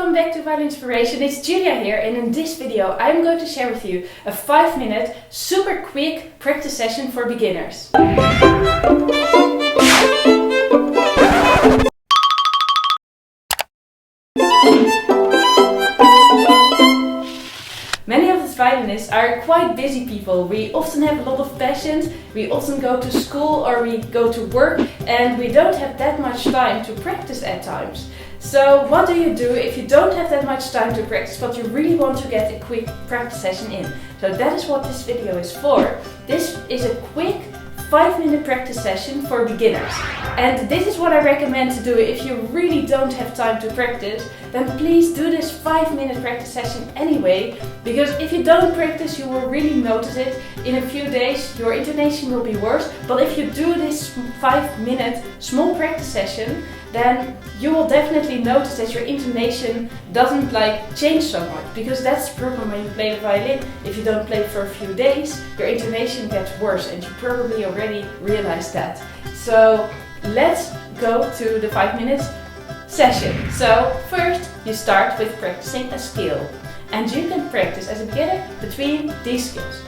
welcome back to Violin Inspiration. It's Julia here, and in this video I'm going to share with you a 5-minute super quick practice session for beginners. Many of us violinists are quite busy people. We often have a lot of passions, we often go to school or we go to work, and we don't have that much time to practice at times. So what do you do if you don't have that much time to practice but you really want to get a quick practice session in? So that is what this video is for. This is a quick 5-minute practice session for beginners. And this is what I recommend to do if you really don't have time to practice. Then please do this 5-minute practice session anyway, because if you don't practice you will really notice it. In a few days your intonation will be worse, but if you do this 5-minute small practice session, then you will definitely notice that your intonation doesn't change so much, because that's the problem when you play the violin. If you don't play for a few days, your intonation gets worse, and you probably already realized that. So let's go to the 5-minute session. So first you start with practicing a scale, and you can practice as a beginner between these scales: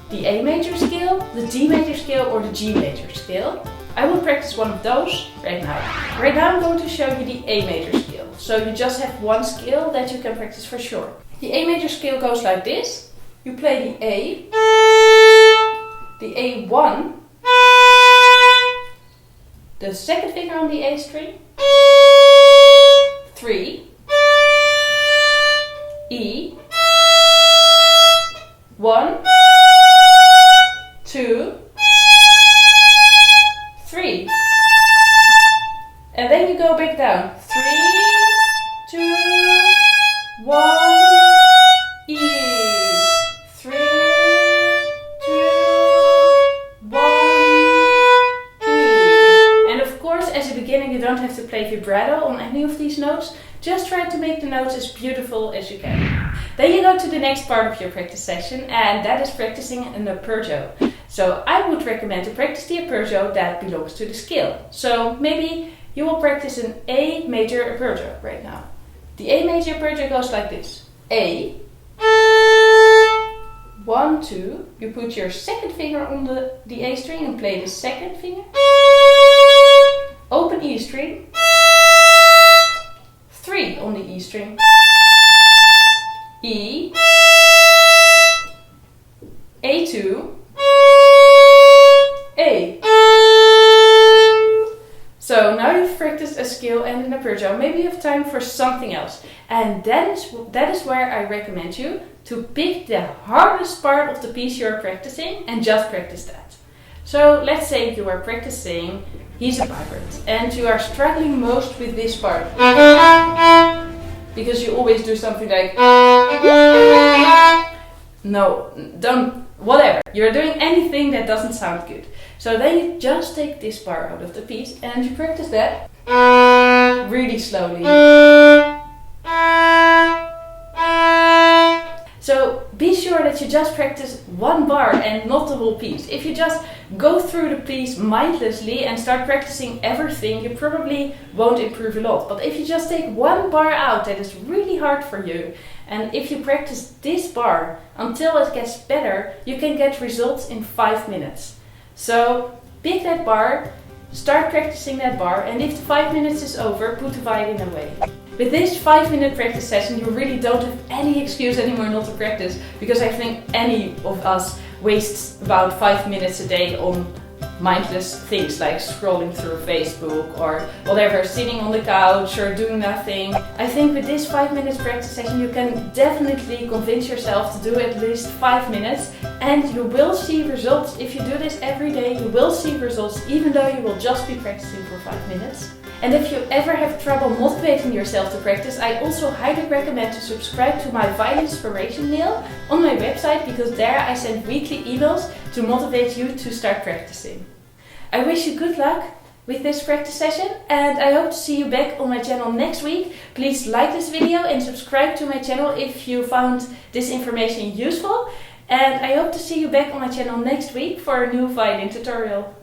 the A major scale, the D major scale, or the G major scale. I will practice one of those right now. Right now I'm going to show you the A major scale. So you just have one scale that you can practice for sure. The A major scale goes like this. You play the A, the A1, the second finger on the A string, 3, E, 1, 2, 3, and then you go back down. 3, 2, 1, E, 3, 2, 1, E. And of course, as a beginner, you don't have to play vibrato on any of these notes. Just try to make the notes as beautiful as you can. Then you go to the next part of your practice session, and that is practicing an arpeggio. So I would recommend to practice the arpeggio that belongs to the scale. So maybe you will practice an A major arpeggio right now. The A major arpeggio goes like this. A, 1, 2, you put your second finger on the A string and play the second finger. Open E string. 3 on the E string. E, A2, A. So now you've practiced a scale and an arpeggio. Maybe you have time for something else. And that is where I recommend you to pick the hardest part of the piece you're practicing and just practice that. So let's say you are practicing He's a Pirate and you are struggling most with this part, because you always do something like no, don't, whatever. You're doing anything that doesn't sound good. So then you just take this bar out of the piece and you practice that really slowly. So be sure that you just practice one bar and not the whole piece. If you just go through the piece mindlessly and start practicing everything, you probably won't improve a lot. But if you just take one bar out that is really hard for you, and if you practice this bar until it gets better, you can get results in 5 minutes. So pick that bar, start practicing that bar, and if the 5 minutes is over, put the violin away. With this 5-minute practice session, you really don't have any excuse anymore not to practice, because I think any of us wastes about 5 minutes a day on mindless things like scrolling through Facebook or whatever, sitting on the couch or doing nothing. I think with this 5-minute practice session you can definitely convince yourself to do at least 5 minutes, and you will see results. If you do this every day, you will see results even though you will just be practicing for 5 minutes. And if you ever have trouble motivating yourself to practice, I also highly recommend to subscribe to my Violin Inspiration mail on my website, because there I send weekly emails to motivate you to start practicing. I wish you good luck with this practice session, and I hope to see you back on my channel next week. Please like this video and subscribe to my channel if you found this information useful. And I hope to see you back on my channel next week for a new violin tutorial.